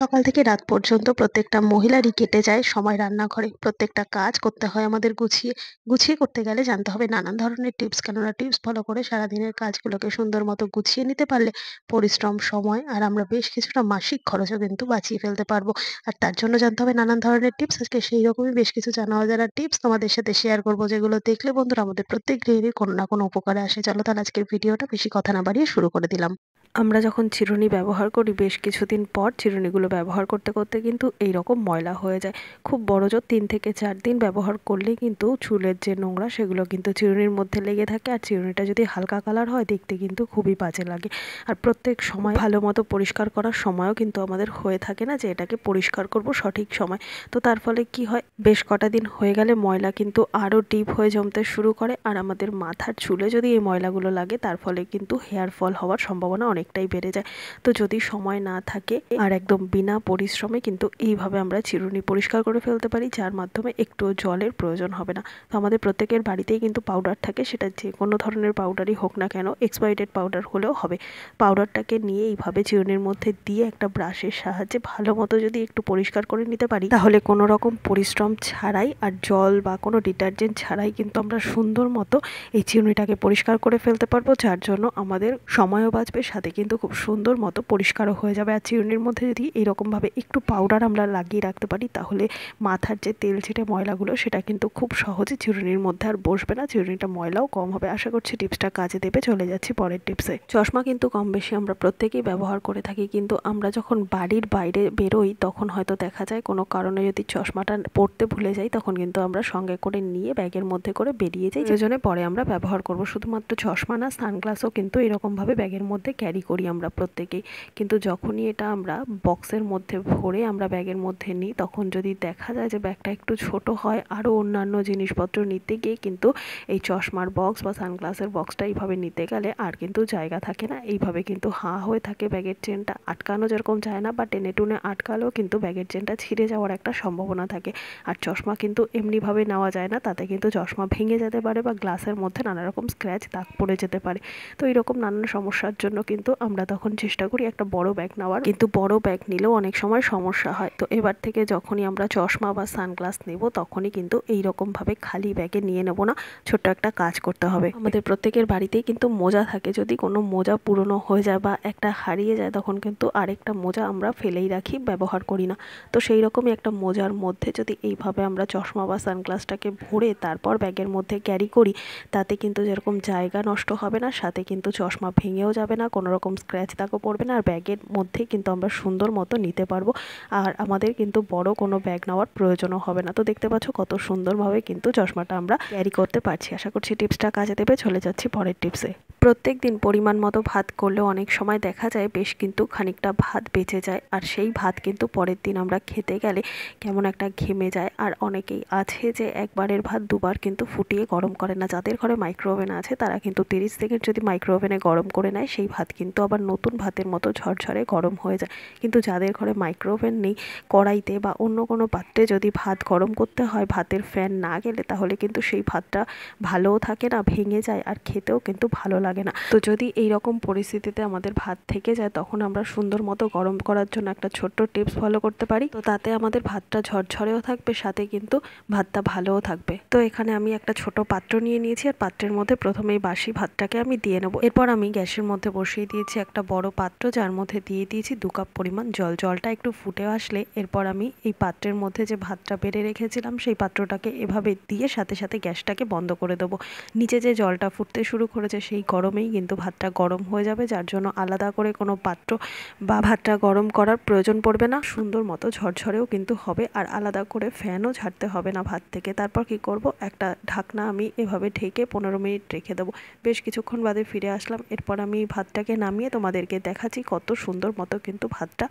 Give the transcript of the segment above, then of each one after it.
সকাল থেকে রাত পর্যন্ত প্রত্যেকটা মহিলারই কেটে যায় সময় রান্নাঘরে। প্রত্যেকটা কাজ করতে হয় আমাদের গুছিয়ে। গুছিয়ে করতে গেলে জানতে হবে নানান ধরনের টিপস। কেননা টিপস ফলো করে সারাদিনের কাজগুলোকে সুন্দর মতো গুছিয়ে নিতে পারলে পরিশ্রম, সময় আর আমরা বেশ কিছুটা মাসিক খরচও কিন্তু বাঁচিয়ে ফেলতে পারবো। আর তার জন্য জানতে হবে নানান ধরনের টিপস। আজকে সেই রকমই বেশ কিছু জানা অজানা টিপস তোমাদের সাথে শেয়ার করবো, যেগুলো দেখলে বন্ধুরা আমাদের প্রত্যেক গৃহিণীর কোনো না কোনো উপকারে আসে। চলো তাহলে আজকের ভিডিওটা বেশি কথা না বাড়িয়ে শুরু করে দিলাম। আমরা যখন চিরুনি ব্যবহার করি বেশ কিছুদিন পর চিরুনিগুলো ব্যবহার করতে করতে কিন্তু এইরকম ময়লা হয়ে যায়। খুব বড়জোর ৩ থেকে ৪ দিন ব্যবহার করলেই কিন্তু চুলের যে নোংরা সেগুলো কিন্তু চিরুনির মধ্যে লেগে থাকে। আর চিরুনিটা যদি হালকা কালার হয় দেখতে কিন্তু খুবই বাজে লাগে। আর প্রত্যেক সময় ভালো মতো পরিষ্কার করার সময়ও কিন্তু আমাদের হয়ে থাকে না যে এটাকে পরিষ্কার করব সঠিক সময়। তো তার ফলে কি হয়, বেশ কটা দিন হয়ে গেলে ময়লা কিন্তু আরও ডিপ হয়ে জমতে শুরু করে। আর আমাদের মাথার চুলে যদি এই ময়লাগুলো লাগে তার ফলে কিন্তু হেয়ার ফল হওয়ার সম্ভাবনা অনেকটাই বেড়ে যায়। তো যদি সময় না থাকে আর একদম বিনা পরিশ্রমে কিন্তু এইভাবে আমরা চিরুনি পরিষ্কার করে ফেলতে পারি, যার মাধ্যমে একটু জলের প্রয়োজন হবে না। তো আমাদের প্রত্যেকের বাড়িতেই কিন্তু পাউডার থাকে, সেটা যে কোনো ধরনের পাউডারই হোক না কেন, এক্সপায়ারি পাউডার হলেও হবে। পাউডারটাকে নিয়ে এইভাবে চিরুনির মধ্যে দিয়ে একটা ব্রাশের সাহায্যে ভালো মতো যদি একটু পরিষ্কার করে নিতে পারি, তাহলে কোনো রকম পরিশ্রম ছাড়াই আর জল বা কোনো ডিটারজেন্ট ছাড়াই কিন্তু আমরা সুন্দর মতো এই চিরুনিটাকে পরিষ্কার করে ফেলতে পারবো, যার জন্য আমাদের সময়ও বাঁচবে, সাথে কিন্তু খুব সুন্দর মতো পরিষ্কারও হয়ে যাবে। আর চিরুনির মধ্যে যদি এইরকমভাবে একটু পাউডার আমরা লাগিয়ে রাখতে পারি, তাহলে মাথার যে তেল ছিটে ময়লাগুলো সেটা কিন্তু খুব সহজে চিরুনির মধ্যে আর বসবে না, চিরুনিটা ময়লাও কম হবে। আশা করছি টিপসটা কাজে দেবে। চলে যাচ্ছি পরের টিপসে। চশমা কিন্তু কম বেশি আমরা প্রত্যেকেই ব্যবহার করে থাকি, কিন্তু আমরা যখন বাড়ির বাইরে বেরোই তখন হয়তো দেখা যায় কোনো কারণে যদি চশমাটা পরতে ভুলে যাই, তখন কিন্তু আমরা সঙ্গে করে নিয়ে ব্যাগের মধ্যে করে বেরিয়ে যাই, প্রয়োজনে পরে আমরা ব্যবহার করব। শুধুমাত্র চশমা না, সানগ্লাসও কিন্তু এরকমভাবে ব্যাগের মধ্যে ক্যারি করি আমরা প্রত্যেকেই। কিন্তু যখনই এটা আমরা বক্সের মধ্যে ভরে আমরা ব্যাগের মধ্যে নিই, তখন যদি দেখা যায় যে ব্যাগটা একটু ছোট হয়, আরও অন্যান্য জিনিসপত্র নিতে গিয়ে কিন্তু এই চশমার বক্স বা সানগ্লাসের বক্সটা এইভাবে নিতে গেলে আর কিন্তু জায়গা থাকে না। এইভাবে কিন্তু হাঁ হয়ে থাকে ব্যাগের চেনটা, আটকানো যেরকম যায় না, বা টেনে টুনে আটকালেও কিন্তু ব্যাগের চেনটা ছিঁড়ে যাওয়ার একটা সম্ভাবনা থাকে। আর চশমা কিন্তু এমনিভাবে নেওয়া যায় না, তাতে কিন্তু চশমা ভেঙে যেতে পারে বা গ্লাসের মধ্যে নানা রকম স্ক্র্যাচ দাগ পড়ে যেতে পারে। তো এইরকম নানান সমস্যার জন্য কিন্তু আমরা তখন চেষ্টা করি একটা বড় ব্যাগ নেওয়ার, কিন্তু বড় ব্যাগ নিলেও অনেক সময় সমস্যা হয়। তো এবার থেকে যখনই আমরা চশমা বা সানগ্লাস নেব, তখনই কিন্তু এইরকমভাবে খালি ব্যাগে নিয়ে নেব না, ছোট্ট একটা কাজ করতে হবে। আমাদের প্রত্যেকের বাড়িতেই কিন্তু মোজা থাকে, যদি কোনো মোজা পুরনো হয়ে যায় বা একটা হারিয়ে যায়, তখন কিন্তু আরেকটা মোজা আমরা ফেলেই রাখি, ব্যবহার করি না। তো সেই রকমই একটা মোজার মধ্যে যদি এইভাবে আমরা চশমা বা সানগ্লাসটাকে ভরে তারপর ব্যাগের মধ্যে ক্যারি করি, তাতে কিন্তু যেরকম জায়গা নষ্ট হবে না, সাথে কিন্তু চশমা ভেঙেও যাবে না, কোনো রকম স্ক্র্যাচ দাগও পড়বে না, আর ব্যাগের মধ্যে কিন্তু আমরা সুন্দর মতো নিতে পারবো। আর আমাদের কিন্তু বড় কোনো ব্যাগ নেওয়ার প্রয়োজনও হবে না। তো দেখতে পাচ্ছ কত সুন্দরভাবে কিন্তু চশমাটা আমরা ক্যারি করতে পারছি। আশা করছি টিপসটা কাজে দেবে। চলে যাচ্ছি পরের টিপসে। প্রত্যেক দিন পরিমাণ মতো ভাত করলেও অনেক সময় দেখা যায় বেশ কিন্তু খানিকটা ভাত বেঁচে যায়, আর সেই ভাত কিন্তু পরের দিন আমরা খেতে গেলে কেমন একটা ঘেমে যায়। আর অনেকেই আছে যে একবারের ভাত দুবার কিন্তু ফুটিয়ে গরম করে না। যাদের ঘরে মাইক্রোওভেন আছে তারা কিন্তু 30 সেকেন্ড যদি মাইক্রোওভেনে গরম করে নেয়, সেই ভাত কিন্তু আবার নতুন ভাতের মতো ঝরঝরে গরম হয়ে যায়। কিন্তু যাদের ঘরে মাইক্রোওভেন নেই, কড়াইতে বা অন্য কোনো পাত্রে যদি ভাত গরম করতে হয় ভাতের ফ্যান না গেলে, তাহলে কিন্তু সেই ভাতটা ভালোও থাকে না, ভেঙে যায়, আর খেতেও কিন্তু ভালো লাগে না। তো যদি এই রকম পরিস্থিতিতে আমাদের ভাত থেকে যায়, তখন আমরা সুন্দর মতো গরম করার জন্য একটা ছোট্ট টিপস ফলো করতে পারি। তো তাতে আমাদের ভাতটা ঝরঝরেও থাকবে, সাথে কিন্তু ভাতটা ভালোও থাকবে। তো এখানে আমি একটা ছোট পাত্র নিয়ে নিয়েছি, আর পাত্রের মধ্যে প্রথমেই বাসি ভাতটাকে আমি দিয়ে নেবো। এরপর আমি গ্যাসের মধ্যে বসিয়ে দিয়েছি একটা বড় পাত্র, যার মধ্যে দিয়ে দিয়েছি 2 কাপ পরিমাণ জল। জলটা একটু ফুটে আসলে এরপর আমি এই পাত্রের মধ্যে যে ভাতটা বেড়ে রেখেছিলাম সেই পাত্রটাকে এভাবে দিয়ে সাথে সাথে গ্যাসটাকে বন্ধ করে দেবো। নিচে যে জলটা ফুটতে শুরু করেছে সেই গরমেই কিন্তু ভাতটা গরম হয়ে যাবে, যার জন্য আলাদা করে কোনো পাত্র বা ভাতটা গরম করার প্রয়োজন পড়বে না। সুন্দর মতো ঝরঝরেও কিন্তু হবে, আর আলাদা করে ফ্যানও ঝাড়তে হবে না ভাত থেকে। তারপর কি করব, একটা ঢাকনা আমি এভাবে ঢেকে 15 মিনিট রেখে দেবো। বেশ কিছুক্ষণ বাদে ফিরে আসলাম। এরপর আমি ভাতটাকে নামিয়ে তোমাদেরকে দেখাচ্ছি কত সুন্দর মতো কিন্তু ভাতটা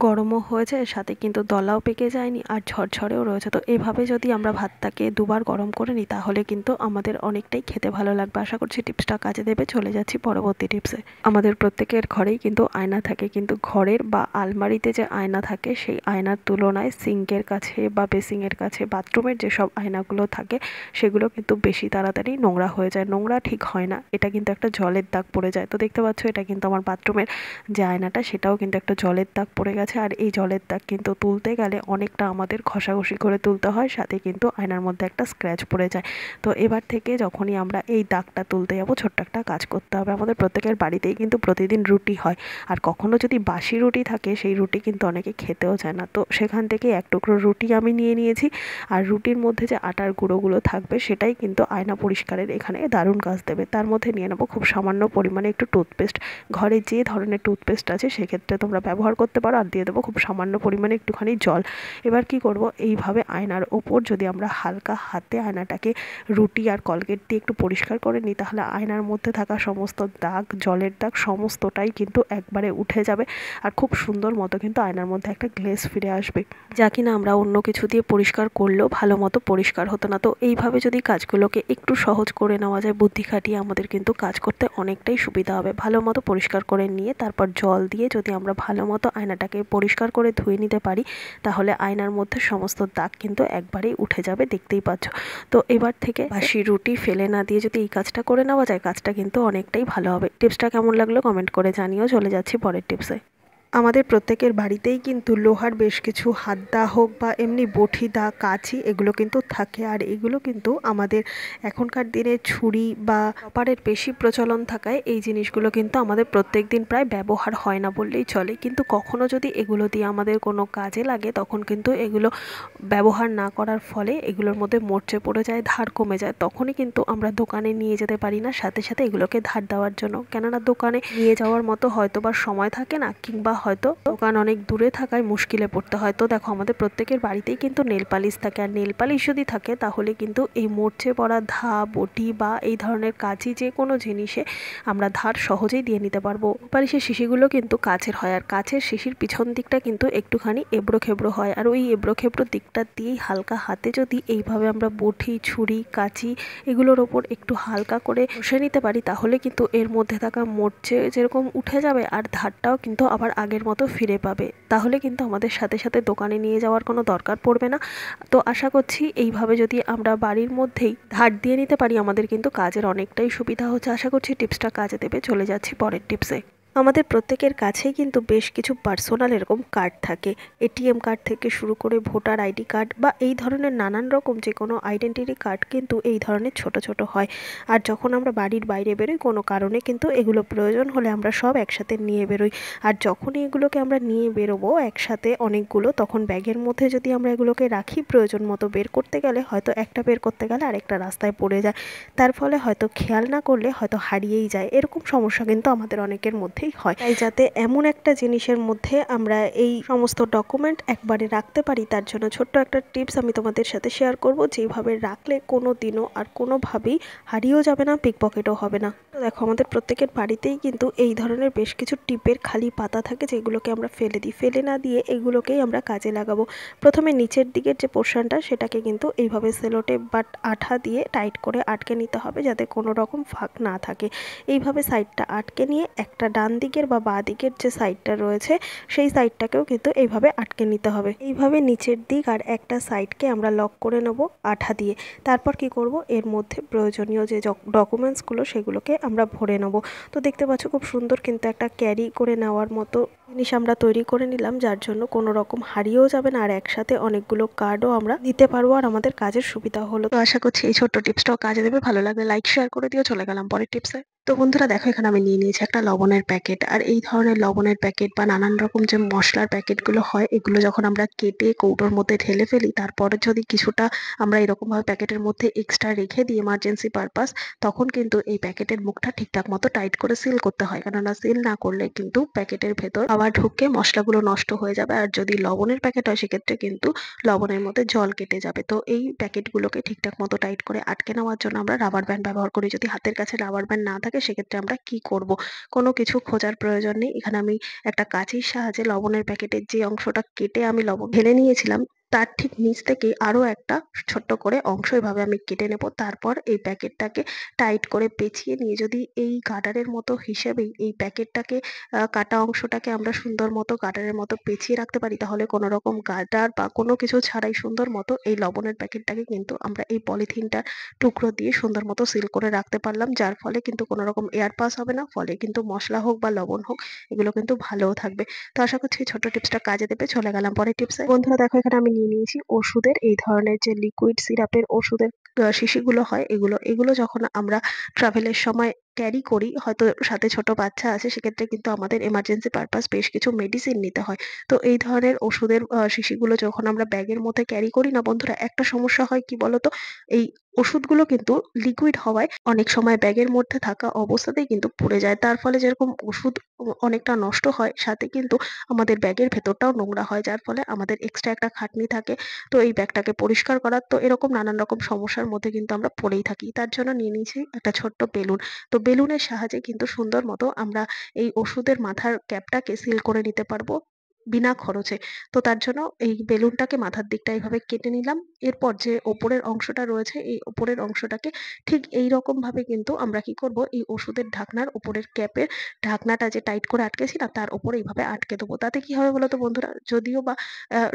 গরমও হয়েছে, সাথে কিন্তু দলাও পেকে যায়নি, আর ঝরঝরেও রয়েছে। তো এভাবে যদি আমরা ভাতটাকে দুবার গরম করে নিই, তাহলে কিন্তু আমাদের অনেকটাই খেতে ভালো লাগবে। আশা করছি টিপসটা কাজে দেবে। চলে যাচ্ছি পরবর্তী টিপসে। আমাদের প্রত্যেকের ঘরেই কিন্তু আয়না থাকে, কিন্তু ঘরের বা আলমারিতে যে আয়না থাকে সেই আয়নার তুলনায় সিঙ্কের কাছে বা বেসিংয়ের কাছে বাথরুমের যেসব আয়নাগুলো থাকে সেগুলো কিন্তু বেশি তাড়াতাড়ি নোংরা হয়ে যায়। নোংরা ঠিক হয় না, এটা কিন্তু একটা জলের দাগ পড়ে যায়। তো দেখতে পাচ্ছ এটা কিন্তু কিন্তু আমার বাথরুমের যে আয়নাটা সেটাও কিন্তু একটা জলের দাগ পড়ে গেছে। আর এই জলের দাগ কিন্তু তুলতে গেলে অনেকটা আমাদের ঘষাঘষি করে তুলতে হয়, সাথে কিন্তু আয়নার মধ্যে একটা স্ক্র্যাচ পড়ে যায়। তো এবার থেকে যখনই আমরা এই দাগটা তুলতে যাবো, ছোট্ট একটা কাজ করতে হবে। আমাদের প্রত্যেকের বাড়িতেই কিন্তু প্রতিদিন রুটি হয়, আর কখনো যদি বাসি রুটি থাকে সেই রুটি কিন্তু অনেকে খেতেও চায় না। তো সেখান থেকে এক টুকরো রুটি আমি নিয়ে নিয়েছি, আর রুটির মধ্যে যে আটার গুঁড়োগুলো থাকবে সেটাই কিন্তু আয়না পরিষ্কারের এখানে দারুণ কাজ দেবে। তার মধ্যে নিয়ে নেবো খুব সামান্য পরিমাণে একটু টুথপেস্ট। ঘরে যে ধরনের টুথপেস্ট আছে সেক্ষেত্রে তোমরা ব্যবহার করতে পারো। আর দিয়ে দেবো খুব সামান্য পরিমাণে একটুখানি জল। এবার কি করব, এইভাবে আয়নার ওপর যদি আমরা হালকা হাতে আয়নাটাকে রুটি আর কলগেট দিয়ে একটু পরিষ্কার করে নিই, তাহলে আয়নার মধ্যে থাকা সমস্ত দাগ, জলের দাগ সমস্তটাই কিন্তু একবারে উঠে যাবে। আর খুব সুন্দর মতো কিন্তু আয়নার মধ্যে একটা গ্লেজ ফিরে আসবে, যা কিনা আমরা অন্য কিছু দিয়ে পরিষ্কার করলেও ভালো মতো পরিষ্কার হতো না। তো এইভাবে যদি কাজগুলোকে একটু সহজ করে নেওয়া যায়, বুদ্ধি খাটিয়ে, আমাদের কিন্তু কাজ করতে অনেকটাই সুবিধা হবে। ভালো মতো পরিষ্কার করে নিয়ে তারপর জল দিয়ে যদি আমরা ভালো মতো আয়নাটাকে পরিষ্কার করে ধুয়ে নিতে পারি, তাহলে আয়নার মধ্যে সমস্ত দাগ কিন্তু একবারেই উঠে যাবে, দেখতেই পাচ্ছ। তো এবার থেকে বাসি রুটি ফেলে না দিয়ে যদি এই কাজটা করে নেওয়া যায়, কাজটা কিন্তু অনেকটাই ভালো হবে। টিপসটা কেমন লাগলো কমেন্ট করে জানিও। চলে যাচ্ছি পরের টিপসে। আমাদের প্রত্যেকের বাড়িতেই কিন্তু লোহার বেশ কিছু হাত দা হোক বা এমনি বটি দা, কাঁচি, এগুলো কিন্তু থাকে। আর এগুলো কিন্তু আমাদের এখনকার দিনে ছুরি বা চপারের বেশি প্রচলন থাকায় এই জিনিসগুলো কিন্তু আমাদের প্রত্যেক দিন প্রায় ব্যবহার হয় না বললেই চলে। কিন্তু কখনো যদি এগুলো দিয়ে আমাদের কোনো কাজে লাগে, তখন কিন্তু এগুলো ব্যবহার না করার ফলে এগুলোর মধ্যে মরচে পড়ে যায়, ধার কমে যায়। তখনই কিন্তু আমরা দোকানে নিয়ে যেতে পারি না সাথে সাথে এগুলোকে ধার দেওয়ার জন্য, কেননা দোকানে নিয়ে যাওয়ার মতো হয়তো বা সময় থাকে না, কিংবা হয়তো দোকান অনেক দূরে থাকায় মুশকিলে পড়তে হয়। তো দেখো, আমাদের প্রত্যেকের বাড়িতেই কিন্তু নেল পালিশ থাকে, আর নেল পালিশ যদি থাকে তাহলে কিন্তু এই মরচে পড়া ধা, বটি বা এই ধরনের কাঁচি, যে কোনো জিনিসে আমরা ধার সহজেই দিয়ে নিতে পারবো। পালিশের শিশিগুলো কিন্তু কাচের হয়, আর কাচের শিশির পিছন দিকটা কিন্তু একটুখানি এবড়ো খেবড়ো হয়, আর ওই এবড়ো খেবড়ো দিকটা দিয়েই হালকা হাতে যদি এইভাবে আমরা বটি, ছুরি, কাঁচি এগুলোর ওপর একটু হালকা করে ঘষে নিতে পারি, তাহলে কিন্তু এর মধ্যে থাকা মরচে যেরকম উঠে যাবে, আর ধারটাও কিন্তু আবার আগের মতো ফিরে পাবে। তাহলে কিন্তু আমাদের সাথে সাথে দোকানে নিয়ে যাওয়ার কোনো দরকার পড়বে না। তো আশা করছি এইভাবে যদি আমরা বাড়ির মধ্যেই ধার দিয়ে নিতে পারি, আমাদের কিন্তু কাজের অনেকটাই সুবিধা হচ্ছে। আশা করছি টিপসটা কাজে দেবে। চলে যাচ্ছি পরের টিপসে। আমাদের প্রত্যেকের কাছেই কিন্তু বেশ কিছু পার্সোনাল এরকম কার্ড থাকে। এটিএম কার্ড থেকে শুরু করে ভোটার আইডি কার্ড বা এই ধরনের নানান রকম যে কোনো আইডেন্টিটি কার্ড কিন্তু এই ধরনের ছোট ছোট হয়। আর যখন আমরা বাড়ির বাইরে বেরোই, কোনো কারণে কিন্তু এগুলো প্রয়োজন হলে আমরা সব একসাথে নিয়ে বেরোই। আর যখনই এগুলোকে আমরা নিয়ে বেরোবো একসাথে অনেকগুলো, তখন ব্যাগের মধ্যে যদি আমরা এগুলোকে রাখি, প্রয়োজন মতো বের করতে গেলে হয়তো একটা বের করতে গেলে আরেকটা রাস্তায় পড়ে যায়, তার ফলে হয়তো খেয়াল না করলে হয়তো হারিয়েই যায়। এরকম সমস্যা কিন্তু আমাদের অনেকের মধ্যেই হয়। তাই যাতে এমন একটা জিনিসের মধ্যে আমরা এই সমস্ত ডকুমেন্ট একবারে রাখতে পারি, তার জন্য ছোট্ট একটা টিপস আমি তোমাদের সাথে শেয়ার করব, যেভাবে রাখলে কোনো দিনও আর কোনোভাবেই হারিয়েও যাবে না, পিকপকেটও হবে না। তো দেখো, আমাদের প্রত্যেকের বাড়িতেই কিন্তু এই ধরনের বেশ কিছু টিপের খালি পাতা থাকে, যেগুলোকে আমরা ফেলে দিই। ফেলে না দিয়ে এগুলোকেই আমরা কাজে লাগাবো। প্রথমে নিচের দিকের যে পোর্শনটা, সেটাকে কিন্তু এইভাবে সেলোটেপ বা আঠা দিয়ে টাইট করে আটকে নিতে হবে, যাতে কোনো রকম ফাঁক না থাকে। এইভাবে সাইডটা আটকে নিয়ে একটা ডান দিকের বা বাঁ দিকের যে সাইডটা রয়েছে, সেই সাইডটাকেও কিন্তু এইভাবে আটকে নিতে হবে। এইভাবে নিচের দিক আর একটা সাইডকে আমরা লক করে নেব আঠা দিয়ে। তারপর কি করব, এর মধ্যে প্রয়োজনীয় যে ডকুমেন্টসগুলো সেগুলোকে আমরা ভরে নেব। তো দেখতে পাচ্ছ, খুব সুন্দর কিন্তু একটা ক্যারি করে নেওয়ার মতো জিনিস আমরা তৈরি করে নিলাম, যার জন্য কোনো রকম হারিয়েও যাবে না, আর একসাথে অনেকগুলো কার্ডও আমরা দিতে পারবো, আর আমাদের কাজের সুবিধা হলো। তো আশা করছি এই ছোট্ট টিপসটাও কাজে দেবে। ভালো লাগলে লাইক শেয়ার করে দিও। চলে গেলাম পরের টিপসে। তো বন্ধুরা দেখো, এখানে আমি নিয়ে নিয়েছি একটা লবণের প্যাকেট। আর এই ধরনের লবণের প্যাকেট বা নানান রকম যে মশলার প্যাকেটগুলো হয়, এগুলো যখন আমরা কেটে কৌটোর মধ্যে ঢেলে ফেলি, তারপরে যদি কিছুটা আমরা এরকম ভাবে প্যাকেটের মধ্যে এক্সট্রা রেখে দিই এমার্জেন্সি পারপাস, তখন কিন্তু এই প্যাকেটের মুখটা ঠিকঠাক মতো টাইট করে সিল করতে হয়, কেননা সিল না করলে কিন্তু প্যাকেটের ভেতর হাওয়া ঢুকে মশলাগুলো নষ্ট হয়ে যাবে। আর যদি লবণের প্যাকেট হয়, সেক্ষেত্রে কিন্তু লবণের মধ্যে জল কেটে যাবে। তো এই প্যাকেটগুলোকে ঠিকঠাক মতো টাইট করে আটকে নেওয়ার জন্য আমরা রাবার ব্যান্ড ব্যবহার করি। যদি হাতের কাছে রাবার ব্যান্ড না থাকে, সেক্ষেত্রে আমরা কি করব, কোনো কিছু খোঁজার প্রয়োজন নেই। এখানে আমি একটা কাঁচির সাহায্যে লবণের প্যাকেটের যে অংশটা কেটে আমি লবণ ঢেলে নিয়েছিলাম, তার ঠিক নিচ থেকে আরো একটা ছোট্ট করে অংশ এভাবে আমি কেটে নেব। তারপর এই প্যাকেটটাকে টাইট করে পেঁচিয়ে নিয়ে যদি এই গার্ডারের মতো হিসেবেই এই প্যাকেটটাকে কাটা অংশটাকে আমরা সুন্দর মতো গার্ডারের মতো পেঁচিয়ে রাখতে পারি, তাহলে কোনো রকম গার্ডার বা কোনো কিছু ছাড়াই সুন্দর মতো এই লবণের প্যাকেটটাকে কিন্তু আমরা এই পলিথিনটার টুকরো দিয়ে সুন্দর মতো সিল করে রাখতে পারলাম। যার ফলে কিন্তু কোনো রকম এয়ার পাস হবে না। ফলে কিন্তু মসলা হোক বা লবণ হোক, এগুলো কিন্তু ভালোও থাকবে। তো আশা করছি এই ছোট্ট টিপসটা কাজে দেবে। চলে গেলাম পরের টিপসে। বন্ধুরা দেখো, এখানে আমি নিয়ে নিয়েছি ওষুধের এই ধরনের যে লিকুইড সিরাপের ওষুধের শিশিগুলো হয়, এগুলো যখন আমরা ট্রাভেলের সময় ক্যারি করি, হয়তো সাথে ছোট বাচ্চা আছে, সেক্ষেত্রে কিন্তু আমাদের এমার্জেন্সি পারপাস বেশ কিছু মেডিসিন নিতে হয়। তো এই ধরনের ওষুধের শিশিগুলো যখন আমরা ব্যাগের মধ্যে ক্যারি করি না বন্ধুরা, একটা সমস্যা হয় কি বলতো, এই ওষুধগুলো কিন্তু লিকুইড হওয়ায় অনেক সময় ব্যাগের মধ্যে থাকা অবস্থাতেই কিন্তু পুড়ে যায়। তার ফলে যেরকম ওষুধ অনেকটা নষ্ট হয়, সাথে কিন্তু আমাদের ব্যাগের ভেতরটাও নোংরা হয়, যার ফলে আমাদের এক্সট্রা একটা খাটনি থাকে। তো এই ব্যাগটাকে পরিষ্কার করার, তো এরকম নানান রকম সমস্যার মধ্যে কিন্তু আমরা পড়েই থাকি। তার জন্য নিয়ে নিয়েছি একটা ছোট্ট বেলুন। তো বেলুনের সাহায্যে কিন্তু সুন্দর মতো আমরা এই ওষুধের মাথার ক্যাপটাকে সিল করে নিতে পারবো বিনা খরচে। তো তার জন্য এই বেলুনটাকে মাথার দিকটা এইভাবে কেটে নিলাম। এরপর যে ওপরের অংশটা রয়েছে, এই ওপরের অংশটাকে ঠিক এইরকম ভাবে কিন্তু আমরা কি করব, এই ওষুধের ঢাকনার উপরের ক্যাপের ঢাকনাটা যে টাইট করে আটকেছি না, তার উপরে এইভাবে আটকে দেবো। তাতে কি হবে বলতো বন্ধুরা, যদিও বা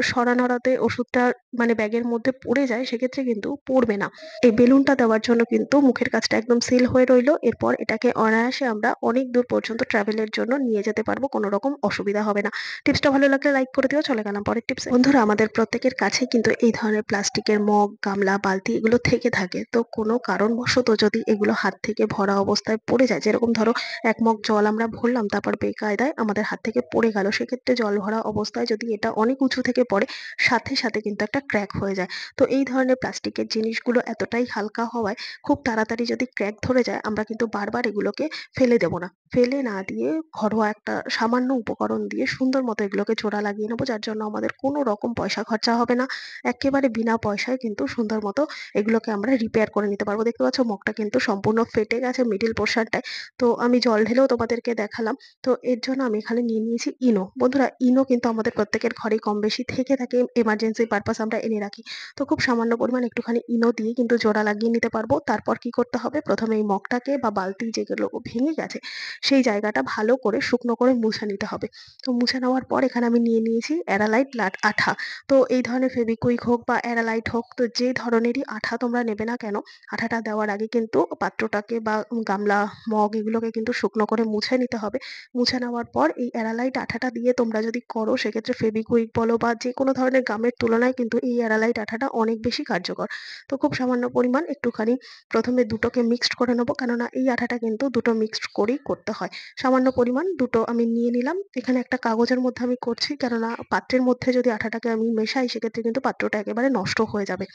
সরানোতে ওষুধটা মানে ব্যাগের মধ্যে পড়ে যায়, সেক্ষেত্রে কিন্তু পড়বে না। এই বেলুনটা দেওয়ার জন্য কিন্তু মুখের কাছটা একদম সিল হয়ে রইলো। এরপর এটাকে অনায়াসে আমরা অনেক দূর পর্যন্ত ট্রাভেলের জন্য নিয়ে যেতে পারবো, কোনো রকম অসুবিধা হবে না। টিপসটা ভালো লাগলে লাইক করে দিও। চলে গেলাম পরের টিপসে। বন্ধুরা আমাদের প্রত্যেকের কাছে কিন্তু এই ধরনের প্লাস্টিকের মগ, গামলা, বালতি এগুলো থেকে থাকে। তো কোনো কারণবশত যদি এগুলো হাত থেকে ভরা অবস্থায় পড়ে যায়, যেরকম ধরো এক মগ জল আমরা ভরলাম, তারপর বেকায়দায় আমাদের হাত থেকে পড়ে গেল, সেক্ষেত্রে জল ভরা অবস্থায় যদি এটা অনেক উঁচু থেকে পড়ে, সাথে সাথে কিন্তু একটা ক্র্যাক হয়ে যায়। তো এই ধরনের প্লাস্টিকের জিনিসগুলো এতটাই হালকা হওয়ায় খুব তাড়াতাড়ি যদি ক্র্যাক ধরে যায়, আমরা কিন্তু বারবার এগুলোকে ফেলে দেব না। ফেলে না দিয়ে ঘরোয়া একটা সামান্য উপকরণ দিয়ে সুন্দর মতো এগুলোকে জোড়া লাগিয়ে নেবো, যার জন্য আমাদের কোনো রকম পয়সা খরচা হবে না। একেবারে বিনা পয়সায় কিন্তু সুন্দর মতো এগুলোকে আমরা রিপেয়ার করে নিতে পারবো। দেখতে পাচ্ছ মগটা কিন্তু সম্পূর্ণ ফেটে গেছে মিডিল পোর্শনটায়। তো আমি জল ঢেলেও তোমাদেরকে দেখালাম। তো এর জন্য আমি এখানে নিয়ে নিয়েছি ইনো। বন্ধুরা ইনো কিন্তু আমাদের প্রত্যেকের ঘরেই কম বেশি থেকে থাকে, এমার্জেন্সি পারপাস আমরা এনে রাখি। তো খুব সামান্য পরিমাণ একটুখানি ইনো দিয়ে কিন্তু জোড়া লাগিয়ে নিতে পারবো। তারপর কি করতে হবে, প্রথমে এই মগটাকে বা বালতি যেগুলো ভেঙে গেছে, সেই জায়গাটা ভালো করে শুকনো করে মুছে নিতে হবে। তো মুছে নেওয়ার পর এখানে আমি নিয়ে নিয়েছি অ্যারালাইট আঠা। তো এই ধরনের ফেভিকুইক হোক বা অ্যারালাইট হোক, তো যে ধরনেরই আঠা তোমরা নেবে না কেন, আঠাটা দেওয়ার আগে কিন্তু পাত্রটাকে বা গামলা, মগ এগুলোকে কিন্তু শুকনো করে মুছে নিতে হবে। মুছে নেওয়ার পর এই অ্যারালাইট আঠাটা দিয়ে তোমরা যদি করো, সেক্ষেত্রে ফেভিকুইক বলো বা যে কোনো ধরনের গামের তুলনায় কিন্তু এই অ্যারালাইট আঠাটা অনেক বেশি কার্যকর। তো খুব সামান্য পরিমাণ একটুখানি প্রথমে দুটোকে মিক্সড করে নেবো, কেননা এই আঠাটা কিন্তু দুটো মিক্সড করেই করতে হয়। সামান্য পরিমাণ দুটো আমি নিয়ে নিলাম। এখানে একটা কাগজের মধ্যে আমি করছি, কেননা পাত্রের মধ্যে যদি আঠাটাকে আমি মেশাই, সেক্ষেত্রে কিন্তু পাত্রটা একেবারে নষ্ট হয়ে যাবে।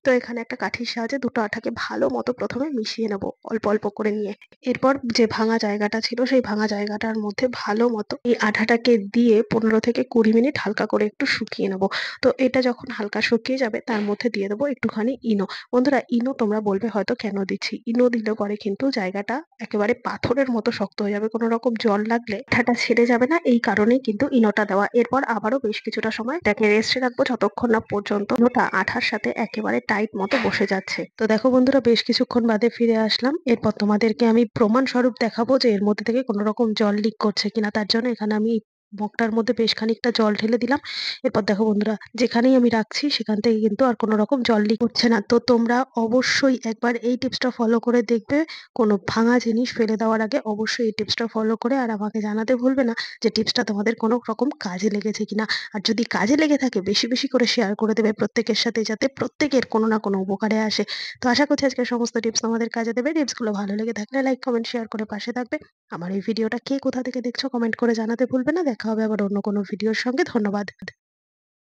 তো এখানে একটা কাঠির সাহায্যে দুটো আঠাকে ভালো মতো প্রথমে মিশিয়ে নেবো অল্প অল্প করে নিয়ে। এরপর যে ভাঙা জায়গাটা ছিল, সেই ভাঙা জায়গাটার মধ্যে ভালো মতো এই আঠাটাকে দিয়ে 15 থেকে 20 মিনিট হালকা করে একটু শুকিয়ে নেবো। তো এটা যখন হালকা শুকিয়ে যাবে, তার মধ্যে দিয়ে দেবো একটুখানি ইনো। বন্ধুরা ইনো তোমরা বলবে হয়তো কেন দিচ্ছি, ইনো দিলে পরে কিন্তু জায়গাটা একেবারে পাথরের মতো শক্ত হয়ে যাবে, কোনো রকম জল লাগলে আঠাটা ছেড়ে যাবে না, এই কারণেই কিন্তু ইনোটা দেওয়া। এরপর আবারও বেশ কিছুটা সময় এটাকে রেস্টে রাখবো, যতক্ষণ না পর্যন্ত ইনোটা আঠার সাথে একেবারে টাইট মতো বসে যাচ্ছে। তো দেখো বন্ধুরা, বেশ কিছুক্ষণ বাদে ফিরে আসলাম। এরপর তোমাদেরকে আমি প্রমাণ স্বরূপ দেখাবো যে এর মধ্যে থেকে কোনো রকম জল লিক করছে কিনা। তার জন্য এখানে আমি মগটার মধ্যে বেশ খানিকটা জল ঢেলে দিলাম। এরপর দেখো বন্ধুরা, যেখানেই আমি রাখছি সেখান থেকে কিন্তু আর কোনো রকম জল লিক হচ্ছে না। তো তোমরা অবশ্যই একবার এই টিপসটা ফলো করে দেখবে। কোনো ভাঙা জিনিস ফেলে দেওয়ার আগে অবশ্যই এই টিপসটা ফলো করে আর আমাকে জানাতে ভুলবে না যে টিপসটা তোমাদের কোনো রকম কাজে লেগেছে কিনা। আর যদি কাজে লেগে থাকে, বেশি বেশি করে শেয়ার করে দেবে প্রত্যেকের সাথে, যাতে প্রত্যেকের কোনো না কোনো উপকারে আসে। তো আশা করছি আজকের সমস্ত টিপস তোমাদের কাজে দেবে। টিপসগুলো ভালো লেগে থাকলে লাইক, কমেন্ট, শেয়ার করে পাশে থাকবে। আমার এই ভিডিওটা কে কোথা থেকে দেখছো কমেন্ট করে জানাতে ভুলবে না। দেখা হবে আবার অন্য কোনো ভিডিওর সঙ্গে। ধন্যবাদ।